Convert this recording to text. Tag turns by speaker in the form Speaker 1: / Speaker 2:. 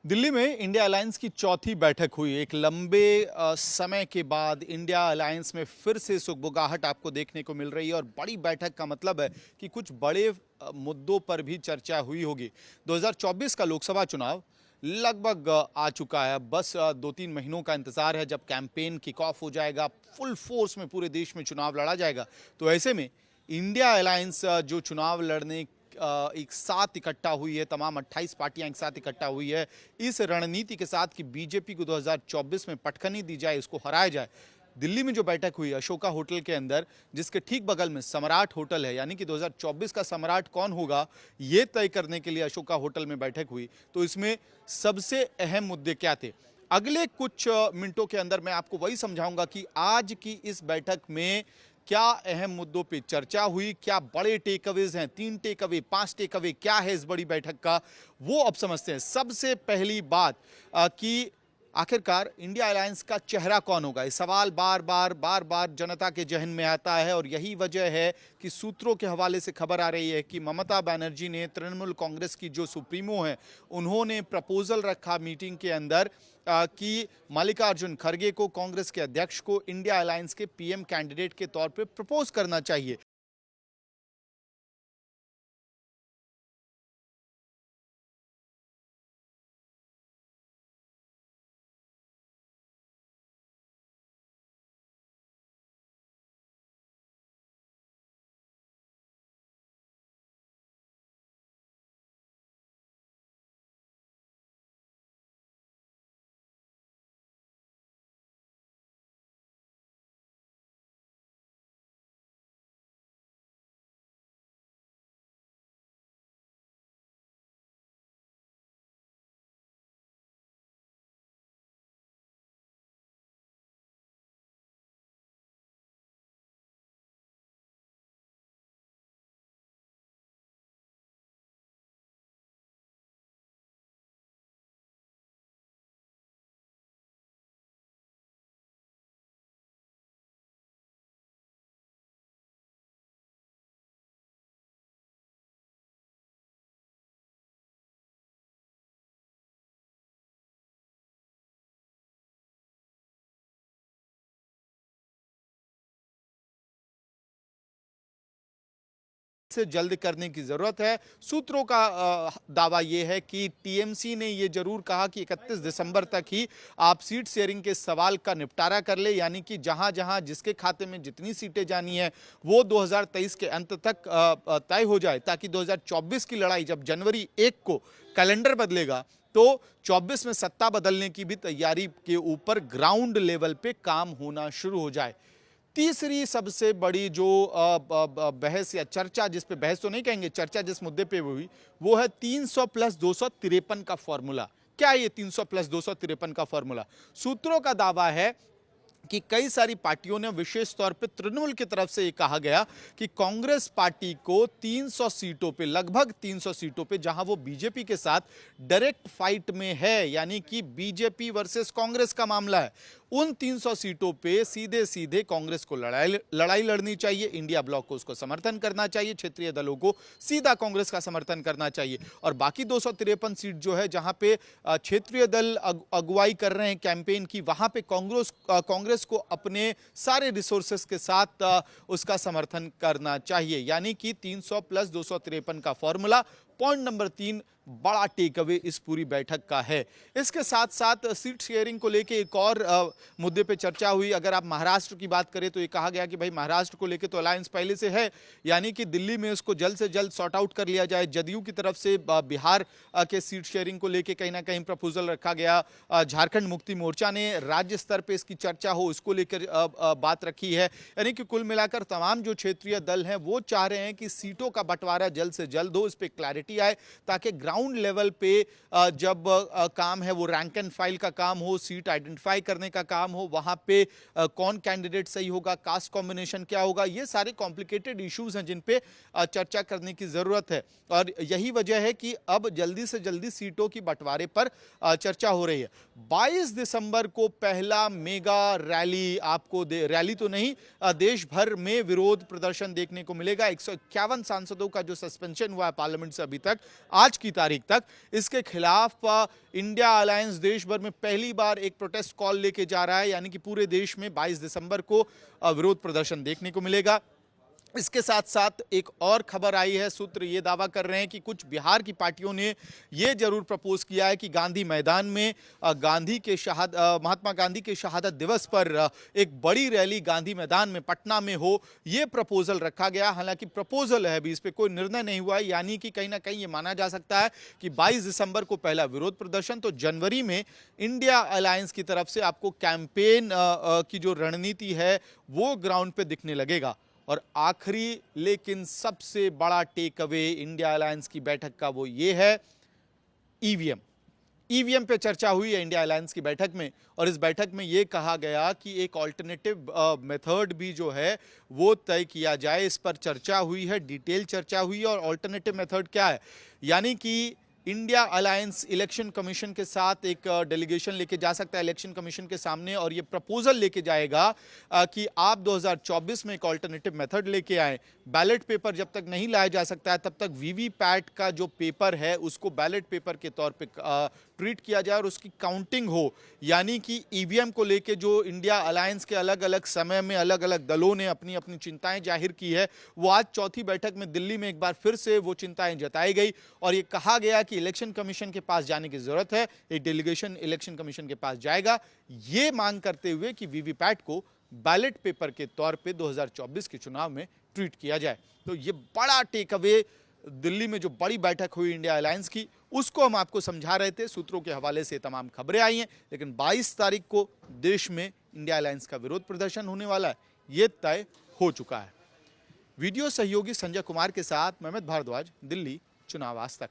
Speaker 1: दिल्ली में India alliance की चौथी बैठक हुई। एक लंबे समय के बाद इंडिया अलायंस में फिर से सुगबुगाहट आपको देखने को मिल रही है और बड़ी बैठक का मतलब है कि कुछ बड़े मुद्दों पर भी चर्चा हुई होगी। 2024 का लोकसभा चुनाव लगभग आ चुका है। बस 2-3 महीनों का इंतजार है जब कैंपेन किक ऑफ हो जाएगा, फुल फोर्स में पूरे देश में चुनाव लड़ा जाएगा। तो ऐसे में इंडिया अलायंस जो चुनाव लड़ने एक साथ इकट्ठा हुई है, तमाम 28 पार्टियां एक साथ इकट्ठा हुई है इस रणनीति के साथ कि बीजेपी को 2024 में पटखनी दी जाए, इसको हराया जाए। दिल्ली में जो बैठक हुई अशोका होटल के अंदर, जिसके ठीक बगल में सम्राट होटल है, यानी कि 2024 का सम्राट कौन होगा ये तय करने के लिए अशोका होटल में बैठक हुई। तो इसमें सबसे अहम मुद्दे क्या थे, अगले कुछ मिनटों के अंदर मैं आपको वही समझाऊंगा कि आज की इस बैठक में क्या अहम मुद्दों पे चर्चा हुई, क्या बड़े टेक अवेज हैं, 3 टेक अवे, 5 टेक अवे क्या है इस बड़ी बैठक का, वो अब समझते हैं। सबसे पहली बात कि आखिरकार इंडिया अलायंस का चेहरा कौन होगा, ये सवाल बार बार जनता के जहन में आता है। और यही वजह है कि सूत्रों के हवाले से खबर आ रही है कि ममता बनर्जी ने, तृणमूल कांग्रेस की जो सुप्रीमो है, उन्होंने प्रपोजल रखा मीटिंग के अंदर कि मल्लिकार्जुन खड़गे को, कांग्रेस के अध्यक्ष को, इंडिया अलायंस के पीएम कैंडिडेट के तौर पे प्रपोज करना चाहिए। से जल्द करने की जरूरत है। सूत्रों का दावा यह है कि टीएमसी ने यह जरूर कहा कि 31 दिसंबर तक ही आप सीट शेयरिंग के सवाल का निपटारा कर ले, यानी कि जहां जहां जिसके खाते में जितनी सीटें जानी है वो 2023 के अंत तक तय हो जाए, ताकि 2024 की लड़ाई जब जनवरी 1 को कैलेंडर बदलेगा तो 24 में सत्ता बदलने की भी तैयारी के ऊपर ग्राउंड लेवल पे काम होना शुरू हो जाए। तीसरी सबसे बड़ी जो बहस या चर्चा, जिस पे बहस तो नहीं कहेंगे, चर्चा जिस मुद्दे पे हुई वो है 300 प्लस 253 का फॉर्मूला। क्या ये 300 प्लस 253 का फॉर्मूला? सूत्रों का दावा है कि कई सारी पार्टियों ने, विशेष तौर पे तृणमूल की तरफ से ये कहा गया कि कांग्रेस पार्टी को 300 सीटों पे, लगभग 300 सीटों पे, जहां वो बीजेपी के साथ डायरेक्ट फाइट में है, यानी कि बीजेपी वर्सेस कांग्रेस का मामला है, उन 300 सीटों पे सीधे सीधे कांग्रेस को लड़ाई लड़नी चाहिए, इंडिया ब्लॉक को उसको समर्थन करना चाहिए, क्षेत्रीय दलों को सीधा कांग्रेस का समर्थन करना चाहिए। और बाकी 253 सीट जो है, जहां पे क्षेत्रीय दल अगुवाई कर रहे हैं कैंपेन की, वहां पे कांग्रेस को अपने सारे रिसोर्सेस के साथ उसका समर्थन करना चाहिए, यानी कि 300 प्लस 253 का फॉर्मूला। पॉइंट नंबर 3 बड़ा टेक अवे इस पूरी बैठक का है। इसके साथ साथ सीट शेयरिंग को लेके एक और मुद्दे पे चर्चा हुई। अगर आप महाराष्ट्र की बात करें तो ये कहा गया कि भाई महाराष्ट्र को लेके तो अलायंस पहले से है, यानी कि दिल्ली में उसको जल्द से जल्द सॉर्ट आउट कर लिया जाए। जदयू की तरफ से बिहार के सीट शेयरिंग को लेके कहीं ना कहीं प्रपोजल रखा गया। झारखंड मुक्ति मोर्चा ने राज्य स्तर पर इसकी चर्चा हो, इसको लेकर बात रखी है। यानी कि कुल मिलाकर तमाम जो क्षेत्रीय दल हैं वो चाह रहे हैं कि सीटों का बंटवारा जल्द से जल्द हो, इस पर क्लैरिटी आए, ताकि ग्राउंड लेवल पे जब काम है वो रैंक एंड फाइल का काम हो, सीट आइडेंटिफाई करने का काम हो, वहां पे कौन कैंडिडेट सही होगा, कास्ट कॉम्बिनेशन क्या होगा, ये सारे कॉम्प्लिकेटेड इश्यूज हैं जिन पे चर्चा करने की जरूरत है। और यही वजह है कि अब जल्दी से जल्दी सीटों की बंटवारे पर चर्चा हो रही है। 22 दिसंबर को पहला मेगा रैली आपको रैली तो नहीं, देश भर में विरोध प्रदर्शन देखने को मिलेगा। 151 सांसदों का जो सस्पेंशन हुआ है पार्लियामेंट से अभी तक, आज की तारीख तारीख तक। इसके खिलाफ इंडिया अलायंस देश भर में पहली बार एक प्रोटेस्ट कॉल लेके जा रहा है, यानी कि पूरे देश में 22 दिसंबर को विरोध प्रदर्शन देखने को मिलेगा। इसके साथ साथ एक और खबर आई है, सूत्र ये दावा कर रहे हैं कि कुछ बिहार की पार्टियों ने ये जरूर प्रपोज किया है कि गांधी मैदान में महात्मा गांधी के शहादत दिवस पर एक बड़ी रैली गांधी मैदान में पटना में हो। ये प्रपोजल रखा गया, हालांकि प्रपोजल है, अभी इस पर कोई निर्णय नहीं हुआ है। यानी कि कहीं ना कहीं ये माना जा सकता है कि 22 दिसंबर को पहला विरोध प्रदर्शन, तो जनवरी में इंडिया अलायंस की तरफ से आपको कैंपेन की जो रणनीति है वो ग्राउंड पे दिखने लगेगा। और आखिरी लेकिन सबसे बड़ा टेक अवे इंडिया अलायंस की बैठक का वो ये है, ईवीएम पे चर्चा हुई है इंडिया अलायंस की बैठक में, और इस बैठक में ये कहा गया कि एक ऑल्टरनेटिव मेथड भी जो है वो तय किया जाए। इस पर चर्चा हुई है, डिटेल चर्चा हुई है। और ऑल्टरनेटिव मेथड क्या है, यानी कि इंडिया अलायंस इलेक्शन कमीशन के साथ एक डेलीगेशन लेके जा सकता है इलेक्शन कमीशन के सामने, और ये प्रपोजल लेके जाएगा कि आप 2024 में एक ऑल्टरनेटिव मेथड लेके आए। बैलेट पेपर जब तक नहीं लाया जा सकता है तब तक वीवीपैट का जो पेपर है उसको बैलेट पेपर के तौर पे ट्रीट किया जाए और उसकी काउंटिंग हो। यानी कि ईवीएम को लेके जो इंडिया अलायंस के अलग अलग समय में अलग अलग दलों ने अपनी अपनी चिंताएं जाहिर की है, वो आज चौथी बैठक में दिल्ली में एक बार फिर से वो चिंताएं जताई गई, और ये कहा गया कि इलेक्शन कमीशन के पास जाने की जरूरत है। एक डेलीगेशन इलेक्शन कमीशन के पास जाएगा, ये मांग करते हुए कि वीवीपैट को बैलेट पेपर के तौर पे 2024 के चुनाव में ट्रीट किया जाए। तो ये बड़ा टेक अवे दिल्ली में जो बड़ी बैठक हुई इंडिया अलायंस की, उसको हम आपको समझा रहे थे। सूत्रों के हवाले से तमाम खबरें आई हैं, लेकिन 22 तारीख को देश में इंडिया अलायंस का विरोध प्रदर्शन होने वाला है, ये तय हो चुका है। वीडियो सहयोगी संजय कुमार के साथ मेहमद भारद्वाज, दिल्ली, चुनाव आज तक।